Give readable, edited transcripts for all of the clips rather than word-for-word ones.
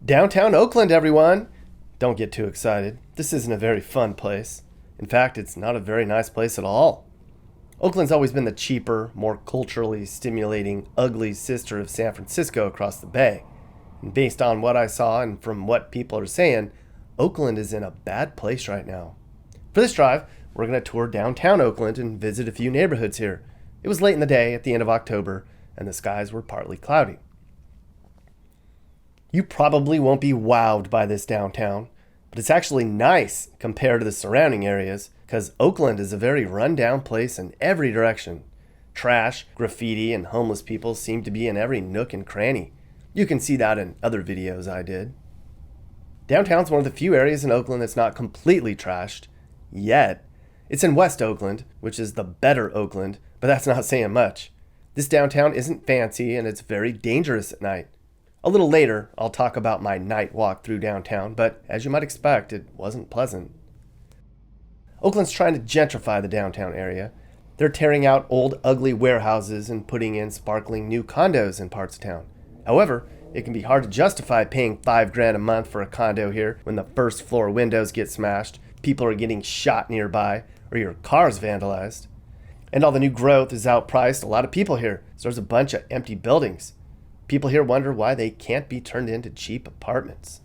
Downtown Oakland, everyone! Don't get too excited. This isn't a very fun place. In fact, it's not a very nice place at all. Oakland's always been the cheaper, more culturally stimulating, ugly sister of San Francisco across the bay. And based on what I saw and from what people are saying, Oakland is in a bad place right now. For this drive, we're going to tour downtown Oakland and visit a few neighborhoods here. It was late in the day at the end of October, and the skies were partly cloudy. You probably won't be wowed by this downtown, but it's actually nice compared to the surrounding areas because Oakland is a very run-down place in every direction. Trash, graffiti, and homeless people seem to be in every nook and cranny. You can see that in other videos I did. Downtown's one of the few areas in Oakland that's not completely trashed, yet. It's in West Oakland, which is the better Oakland, but that's not saying much. This downtown isn't fancy and it's very dangerous at night. A little later, I'll talk about my night walk through downtown, but as you might expect, it wasn't pleasant. Oakland's trying to gentrify the downtown area. They're tearing out old, ugly warehouses and putting in sparkling new condos in parts of town. However, it can be hard to justify paying $5,000 a month for a condo here when the first floor windows get smashed, people are getting shot nearby, or your car's vandalized. And all the new growth is outpriced a lot of people here, so there's a bunch of empty buildings. People here wonder why they can't be turned into cheap apartments.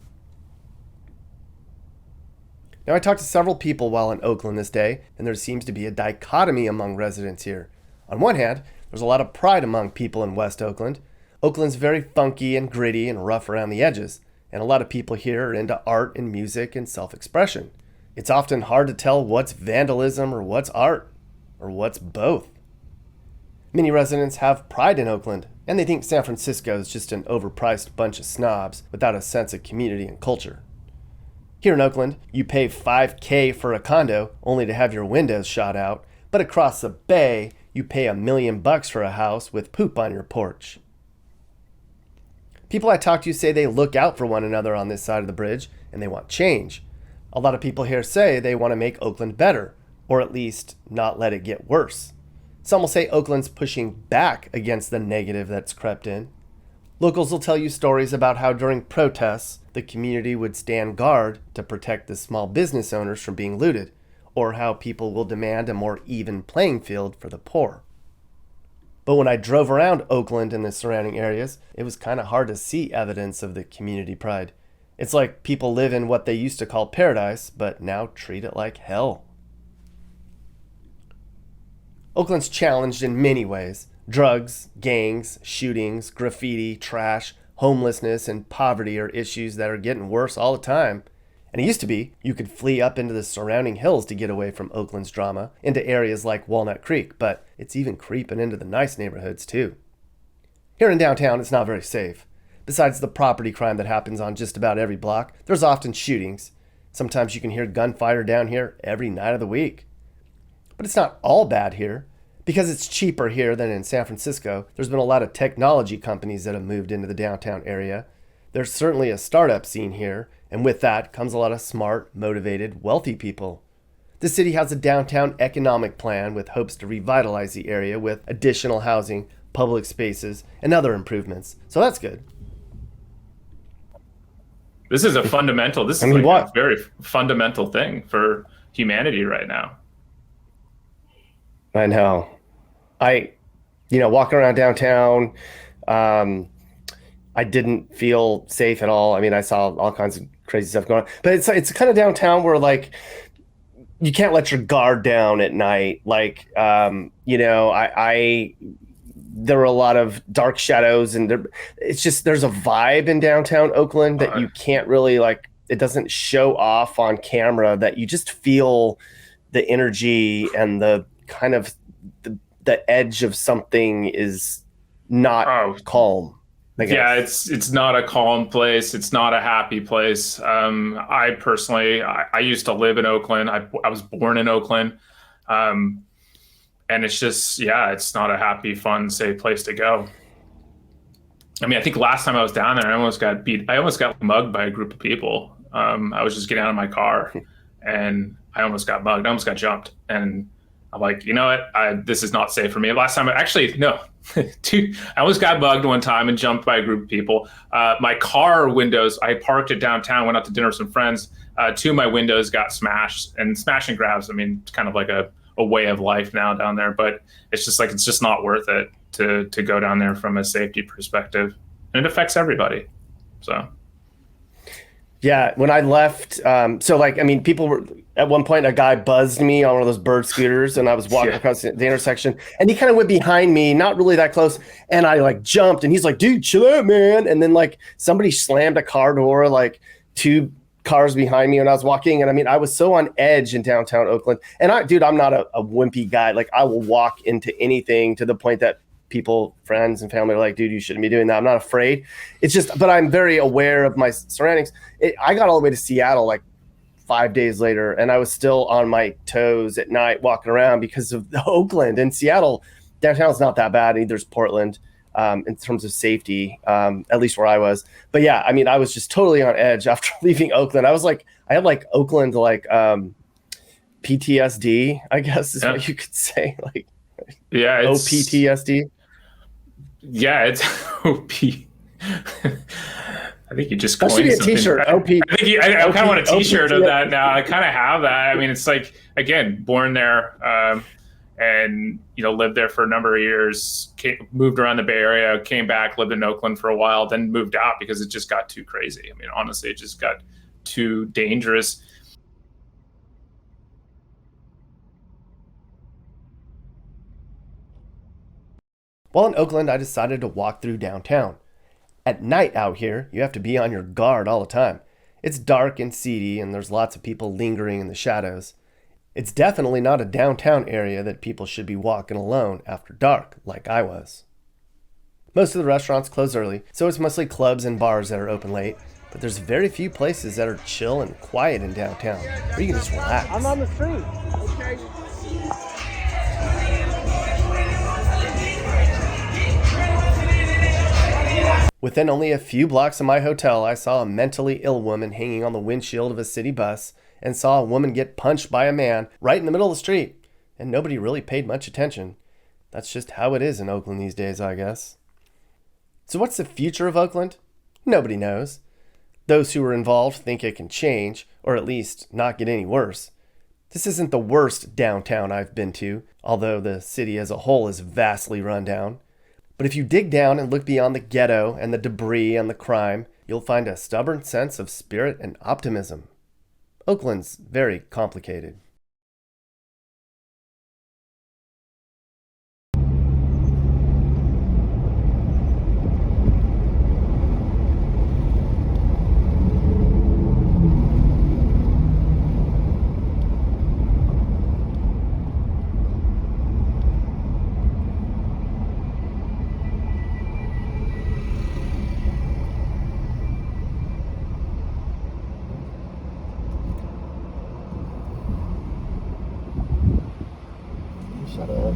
Now, I talked to several people while in Oakland this day, and there seems to be a dichotomy among residents here. On one hand, there's a lot of pride among people in West Oakland. Oakland's very funky and gritty and rough around the edges, and a lot of people here are into art and music and self-expression. It's often hard to tell what's vandalism or what's art, or what's both. Many residents have pride in Oakland, and they think San Francisco is just an overpriced bunch of snobs without a sense of community and culture. Here in Oakland, you pay $5,000 for a condo only to have your windows shot out, but across the bay, you pay $1 million for a house with poop on your porch. People I talk to say they look out for one another on this side of the bridge, and they want change. A lot of people here say they want to make Oakland better, or at least not let it get worse. Some will say Oakland's pushing back against the negative that's crept in. Locals will tell you stories about how during protests, the community would stand guard to protect the small business owners from being looted, or how people will demand a more even playing field for the poor. But when I drove around Oakland and the surrounding areas, it was kind of hard to see evidence of the community pride. It's like people live in what they used to call paradise, but now treat it like hell. Oakland's challenged in many ways. Drugs, gangs, shootings, graffiti, trash, homelessness, and poverty are issues that are getting worse all the time. And it used to be you could flee up into the surrounding hills to get away from Oakland's drama, into areas like Walnut Creek, but it's even creeping into the nice neighborhoods too. Here in downtown, it's not very safe. Besides the property crime that happens on just about every block, there's often shootings. Sometimes you can hear gunfire down here every night of the week. But it's not all bad here. Because it's cheaper here than in San Francisco, there's been a lot of technology companies that have moved into the downtown area. There's certainly a startup scene here, and with that comes a lot of smart, motivated, wealthy people. The city has a downtown economic plan with hopes to revitalize the area with additional housing, public spaces, and other improvements. So that's good. This is a very fundamental thing for humanity right now. I know. Walking around downtown, I didn't feel safe at all. I mean, I saw all kinds of crazy stuff going on. But it's kind of downtown where, like, you can't let your guard down at night. Like, there were a lot of dark shadows, and there's a vibe in downtown Oakland that you can't really, like, it doesn't show off on camera, that you just feel the energy and the kind of the edge of something is not calm. Yeah, it's not a calm place. It's not a happy place. I personally used to live in Oakland. I was born in Oakland. And it's just, it's not a happy, fun, safe place to go. I mean, I think last time I was down there, I almost got mugged by a group of people. I was just getting out of my car and I almost got mugged. I almost got jumped. And I'm like, you know what? This is not safe for me. Last time, actually, no. I almost got bugged one time and jumped by a group of people. My car windows, I parked it downtown, went out to dinner with some friends. Two of my windows got smashed, and smash and grabs. I mean, it's kind of like a way of life now down there, but it's just like, it's just not worth it to go down there from a safety perspective. And it affects everybody. So. Yeah, when I left, so like, I mean, people were at one point, a guy buzzed me on one of those bird scooters, and I was walking across the intersection, and he kind of went behind me, not really that close, and I like jumped, and he's like, "Dude, chill out, man!" And then like somebody slammed a car door, like 2 cars behind me when I was walking, and I mean, I was so on edge in downtown Oakland, and I'm not a wimpy guy. Like, I will walk into anything to the point that people, friends and family are like, dude, you shouldn't be doing that. I'm not afraid. It's just, but I'm very aware of my surroundings. I got all the way to Seattle like 5 days later, and I was still on my toes at night walking around because of Oakland. And Seattle, downtown's not that bad. Neither's Portland in terms of safety, at least where I was. But yeah, I mean, I was just totally on edge after leaving Oakland. I was like, I had like Oakland, like PTSD, I guess is what you could say. Like, yeah, it's OPTSD. Yeah, it's OP. I think you just coined something. That should be a T-shirt. OP. I kind of want a T-shirt of that now. I kind of have that. I mean, it's like, again, born there, and lived there for a number of years. Moved around the Bay Area, came back, lived in Oakland for a while, then moved out because it just got too crazy. I mean, honestly, it just got too dangerous. While in Oakland, I decided to walk through downtown. At night out here, you have to be on your guard all the time. It's dark and seedy, and there's lots of people lingering in the shadows. It's definitely not a downtown area that people should be walking alone after dark, like I was. Most of the restaurants close early, so it's mostly clubs and bars that are open late, but there's very few places that are chill and quiet in downtown, where you can just relax. I'm on the street. Okay. Within only a few blocks of my hotel, I saw a mentally ill woman hanging on the windshield of a city bus and saw a woman get punched by a man right in the middle of the street, and nobody really paid much attention. That's just how it is in Oakland these days, I guess. So what's the future of Oakland? Nobody knows. Those who are involved think it can change, or at least not get any worse. This isn't the worst downtown I've been to, although the city as a whole is vastly run down. But if you dig down and look beyond the ghetto and the debris and the crime, you'll find a stubborn sense of spirit and optimism. Oakland's very complicated. Shut up.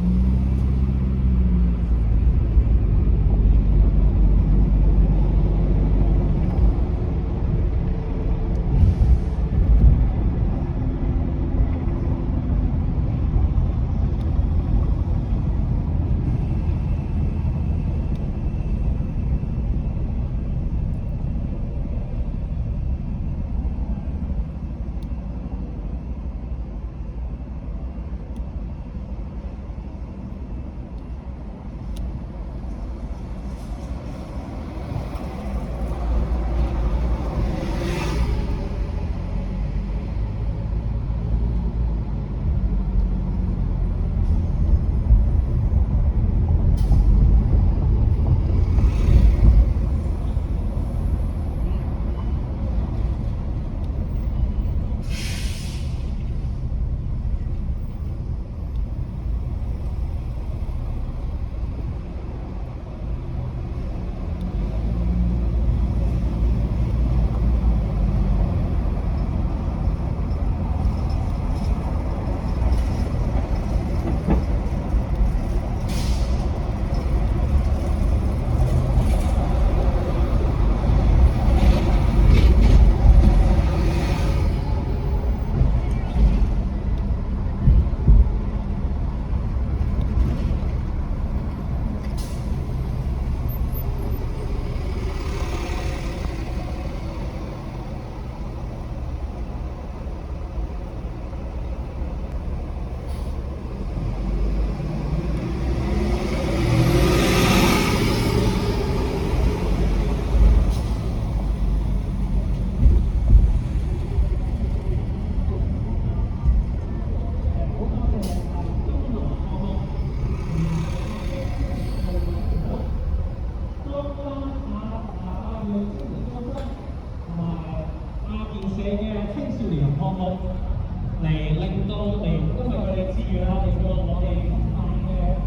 少年康樂嚟令到我哋，因為佢哋志願啦，令到我哋今晚嘅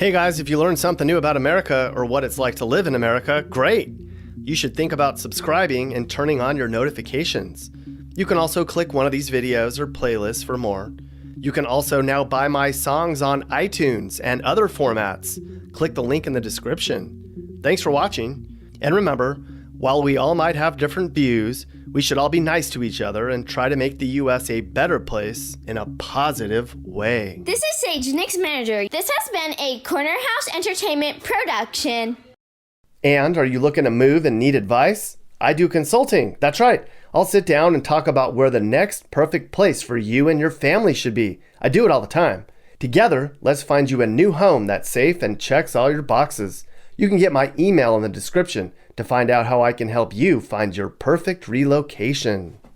Hey guys, if you learned something new about America or what it's like to live in America, great! You should think about subscribing and turning on your notifications. You can also click one of these videos or playlists for more. You can also now buy my songs on iTunes and other formats. Click the link in the description. Thanks for watching. And remember, while we all might have different views, we should all be nice to each other and try to make the U.S. a better place in a positive way. This is Sage, Nick's manager. This has been a Corner House Entertainment production. And are you looking to move and need advice? I do consulting. That's right. I'll sit down and talk about where the next perfect place for you and your family should be. I do it all the time. Together, let's find you a new home that's safe and checks all your boxes. You can get my email in the description to find out how I can help you find your perfect relocation.